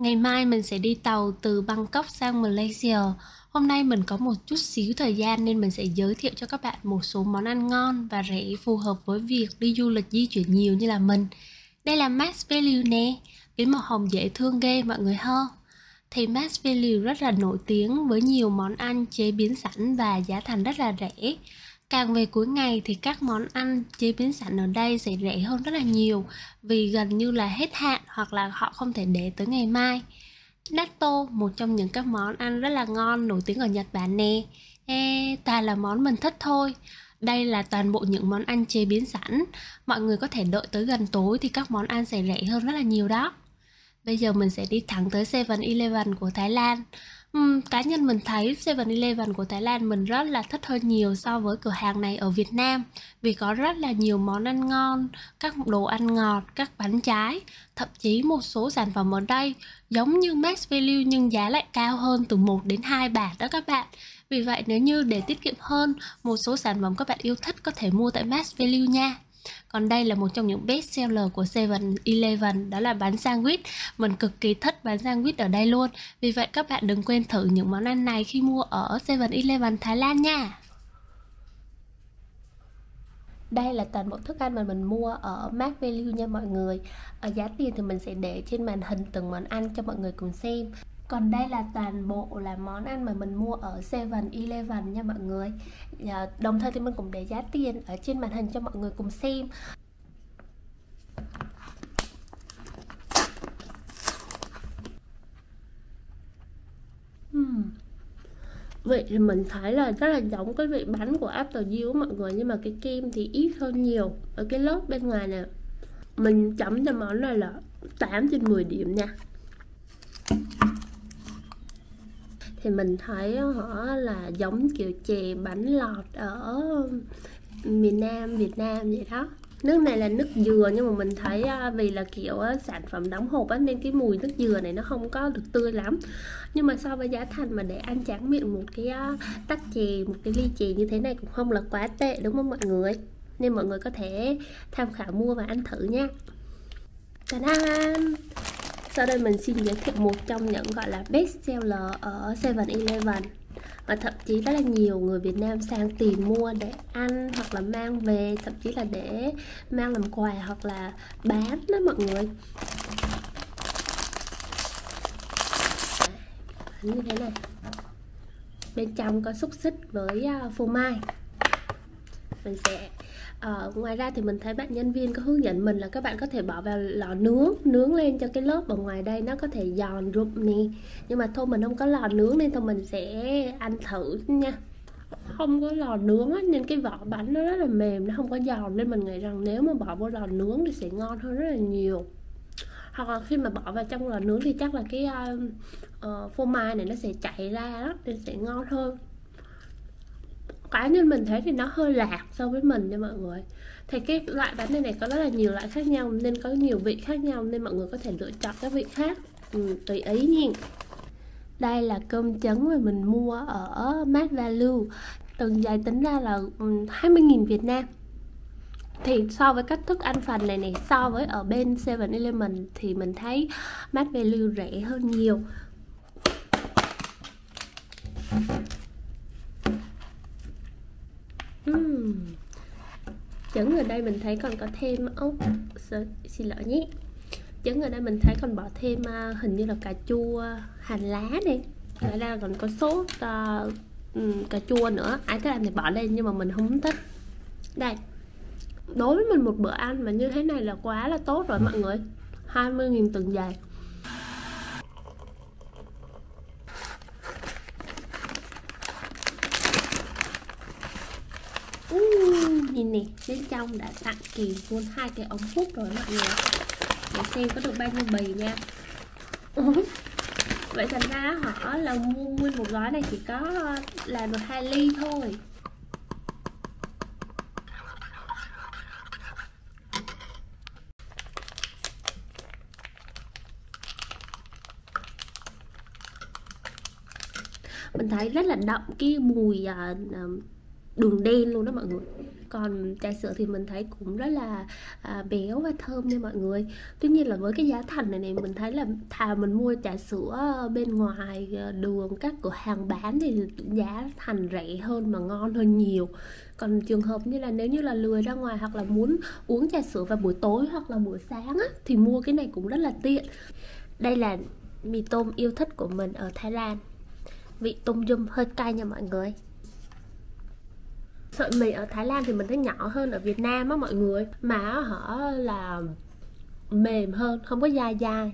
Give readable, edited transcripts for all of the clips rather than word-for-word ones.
Ngày mai mình sẽ đi tàu từ Bangkok sang Malaysia. Hôm nay mình có một chút xíu thời gian nên mình sẽ giới thiệu cho các bạn một số món ăn ngon và rẻ phù hợp với việc đi du lịch di chuyển nhiều như là mình. Đây là Max Value nè, cái màu hồng dễ thương ghê mọi người ha. Thì Max Value rất là nổi tiếng với nhiều món ăn chế biến sẵn và giá thành rất là rẻ. Càng về cuối ngày thì các món ăn chế biến sẵn ở đây sẽ rẻ hơn rất là nhiều vì gần như là hết hạn hoặc là họ không thể để tới ngày mai. Natto, một trong những các món ăn rất là ngon nổi tiếng ở Nhật Bản nè. Toàn là món mình thích thôi. Đây là toàn bộ những món ăn chế biến sẵn. Mọi người có thể đợi tới gần tối thì các món ăn sẽ rẻ hơn rất là nhiều đó. Bây giờ mình sẽ đi thẳng tới 7-Eleven của Thái Lan. Cá nhân mình thấy 7-Eleven của Thái Lan mình rất là thích hơn nhiều so với cửa hàng này ở Việt Nam vì có rất là nhiều món ăn ngon, các đồ ăn ngọt, các bánh trái, thậm chí một số sản phẩm ở đây giống như Max Value nhưng giá lại cao hơn từ 1 đến 2 bạt đó các bạn. Vì vậy nếu như để tiết kiệm hơn, một số sản phẩm các bạn yêu thích có thể mua tại Max Value nha. Còn đây là một trong những best seller của 7-Eleven, đó là bánh sandwich. Mình cực kỳ thích bánh sandwich ở đây luôn. Vì vậy các bạn đừng quên thử những món ăn này khi mua ở 7-Eleven Thái Lan nha. Đây là toàn bộ thức ăn mà mình mua ở Max Value nha mọi người. Ở giá tiền thì mình sẽ để trên màn hình từng món ăn cho mọi người cùng xem. Còn đây là toàn bộ là món ăn mà mình mua ở 7-Eleven nha mọi người. Đồng thời thì mình cũng để giá tiền ở trên màn hình cho mọi người cùng xem. Vị thì mình thấy là rất là giống cái vị bánh của After You mọi người, nhưng mà cái kem thì ít hơn nhiều ở cái lớp bên ngoài nè. Mình chấm cho món này là 8 trên 10 điểm nha. Thì mình thấy họ là giống kiểu chè bánh lọt ở miền Nam Việt Nam vậy đó. Nước này là nước dừa nhưng mà mình thấy vì là kiểu sản phẩm đóng hộp nên cái mùi nước dừa này nó không có được tươi lắm. Nhưng mà so với giá thành mà để ăn tráng miệng một cái tách chè, một cái ly chè như thế này cũng không là quá tệ đúng không mọi người? Nên mọi người có thể tham khảo mua và ăn thử nha. Ta-da! Sau đây mình xin giới thiệu một trong những gọi là best seller ở 7-Eleven. Và thậm chí rất là nhiều người Việt Nam sang tìm mua để ăn hoặc là mang về, thậm chí là để mang làm quà hoặc là bán đó mọi người. Bánh như thế này, bên trong có xúc xích với phô mai. Mình sẽ ngoài ra thì mình thấy bạn nhân viên có hướng dẫn mình là các bạn có thể bỏ vào lò nướng lên cho cái lớp ở ngoài đây nó có thể giòn rụm nè. Nhưng mà thôi mình không có lò nướng nên thôi mình sẽ ăn thử nha. Không có lò nướng á, nên cái vỏ bánh nó rất là mềm, nó không có giòn, nên mình nghĩ rằng nếu mà bỏ vô lò nướng thì sẽ ngon hơn rất là nhiều. Hoặc là khi mà bỏ vào trong lò nướng thì chắc là cái phô mai này nó sẽ chảy ra đó, nên sẽ ngon hơn. Cá nhân mình thấy thì nó hơi lạc so với mình nha mọi người. Thì cái loại bánh này có rất là nhiều loại khác nhau nên có nhiều vị khác nhau, nên mọi người có thể lựa chọn các vị khác tùy ý nha. Đây là cơm trứng mà mình mua ở Max Value. Từng giày tính ra là 20.000 Việt Nam. Thì so với các thức ăn phần này so với ở bên 7-Eleven thì mình thấy Max Value rẻ hơn nhiều. Trứng ở đây mình thấy còn có thêm xin lỗi nhé. Trứng ở đây mình thấy còn bỏ thêm hình như là cà chua hành lá này. Ngoài ra còn có sốt cà chua nữa. Ai thích ăn thì bỏ lên nhưng mà mình không thích. Đây, đối với mình một bữa ăn mà như thế này là quá là tốt rồi mọi người. 20.000 từng giày. Nhìn nè, bên trong đã tặng kèm luôn 2 cái ống hút rồi mọi người. Để xem có được bao nhiêu bì nha. Vậy thành ra họ là mua nguyên một gói này chỉ có làm được 2 ly thôi. Mình thấy rất là đậm cái mùi đường đen luôn đó mọi người. Còn trà sữa thì mình thấy cũng rất là béo và thơm nha mọi người. Tuy nhiên là với cái giá thành này mình thấy là thà mình mua trà sữa bên ngoài đường các cửa hàng bán thì giá thành rẻ hơn mà ngon hơn nhiều. Còn trường hợp như là nếu như là lười ra ngoài hoặc là muốn uống trà sữa vào buổi tối hoặc là buổi sáng á, thì mua cái này cũng rất là tiện. Đây là mì tôm yêu thích của mình ở Thái Lan. Vị tôm yum hơi cay nha mọi người. Sợi mì ở Thái Lan thì mình thấy nhỏ hơn ở Việt Nam á mọi người. Mà họ là mềm hơn, không có dai dai.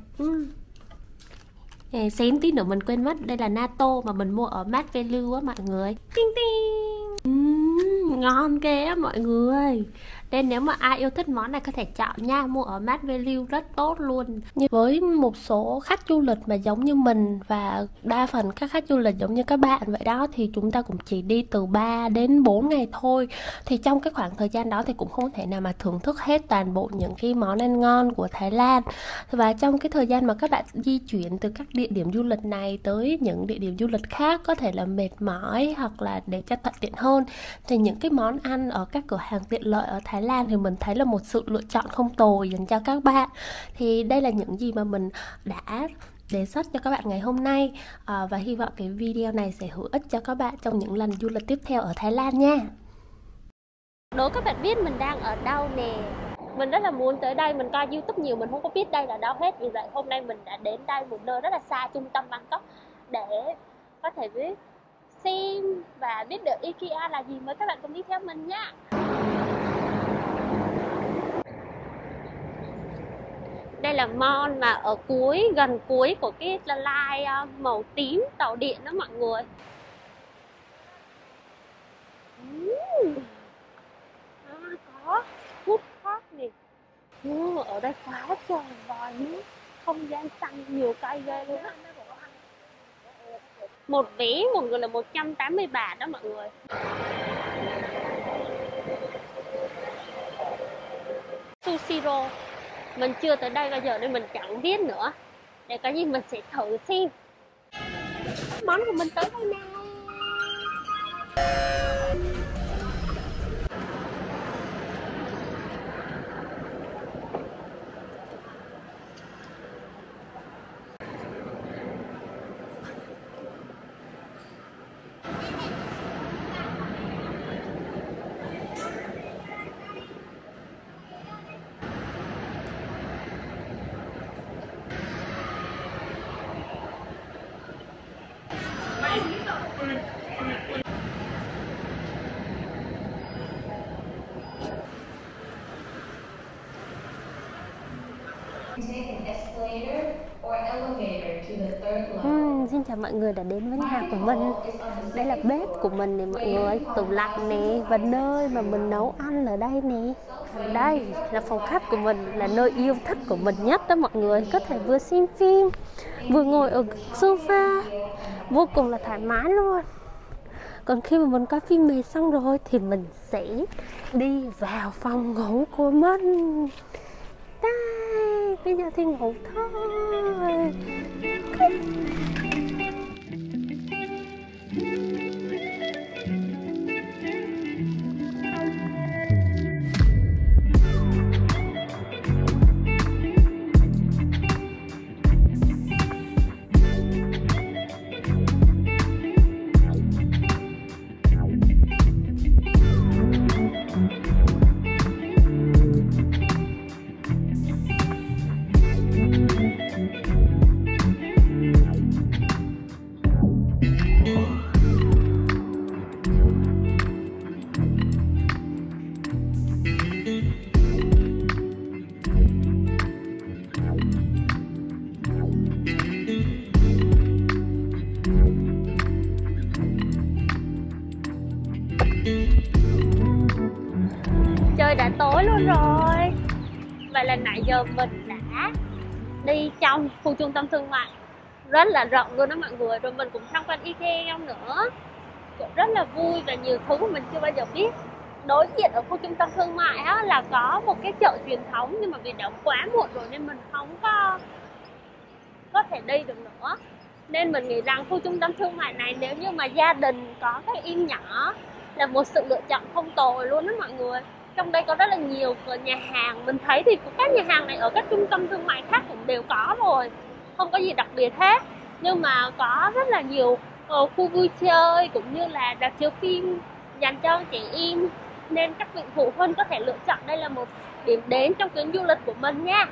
Xém tí nữa mình quên mất. Đây là natto mà mình mua ở Mart Value á mọi người. Ting ting. Ngon ghê á mọi người. Nên nếu mà ai yêu thích món này có thể chọn nha. Mua ở Mart Value rất tốt luôn. Như với một số khách du lịch mà giống như mình và đa phần các khách du lịch giống như các bạn vậy đó, thì chúng ta cũng chỉ đi từ 3 đến 4 ngày thôi. Thì trong cái khoảng thời gian đó thì cũng không thể nào mà thưởng thức hết toàn bộ những cái món ăn ngon của Thái Lan. Và trong cái thời gian mà các bạn di chuyển từ các địa điểm du lịch này tới những địa điểm du lịch khác, có thể là mệt mỏi hoặc là để cho thuận tiện hơn, thì những cái món ăn ở các cửa hàng tiện lợi ở Thái Lan thì mình thấy là một sự lựa chọn không tồi dành cho các bạn. Thì đây là những gì mà mình đã đề xuất cho các bạn ngày hôm nay, và hy vọng cái video này sẽ hữu ích cho các bạn trong những lần du lịch tiếp theo ở Thái Lan nha. Đố các bạn biết mình đang ở đâu nè. Mình rất là muốn tới đây, mình coi YouTube nhiều, mình không có biết đây là đâu hết. Vì vậy hôm nay mình đã đến đây, một nơi rất là xa trung tâm Bangkok, để có thể biết xem và biết được IKEA là gì. Mời các bạn cùng đi theo mình nha. Đây là mall mà ở gần cuối của cái line màu tím tàu điện đó mọi người. Có food park nè. Ở đây quá trời vòi nước, không gian xanh, nhiều cây ghê luôn á. Một vé một người là 180 baht đó mọi người. Sushiro mình chưa tới đây bao giờ nên mình chẳng biết nữa. Để có gì mình sẽ thử xem. Món của mình tới đây nè. Xin chào mọi người đã đến với nhà của mình. Đây là bếp của mình nè mọi người, tủ lạnh nè, và nơi mà mình nấu ăn ở đây nè. Đây là phòng khách của mình, là nơi yêu thích của mình nhất đó mọi người. Có thể vừa xem phim, vừa ngồi ở sofa, vô cùng là thoải mái luôn. Còn khi mà mình coi phim mệt xong rồi thì mình sẽ đi vào phòng ngủ của mình. Đây, bây giờ thì ngủ thôi. Trời đã tối luôn rồi. Vậy là nãy giờ mình đã đi trong khu trung tâm thương mại rất là rộng luôn đó mọi người. Rồi mình cũng tham quan IKEA nữa, cũng rất là vui và nhiều thứ mà mình chưa bao giờ biết. Đối diện ở khu trung tâm thương mại á, là có một cái chợ truyền thống, nhưng mà vì đã quá muộn rồi nên mình không có thể đi được nữa. Nên mình nghĩ rằng khu trung tâm thương mại này nếu như mà gia đình có các em nhỏ là một sự lựa chọn không tồi luôn đó mọi người. Trong đây có rất là nhiều nhà hàng, mình thấy thì các nhà hàng này ở các trung tâm thương mại khác cũng đều có rồi, không có gì đặc biệt hết. Nhưng mà có rất là nhiều khu vui chơi cũng như là rạp chiếu phim dành cho trẻ em, nên các vị phụ huynh có thể lựa chọn đây là một điểm đến trong chuyến du lịch của mình nha.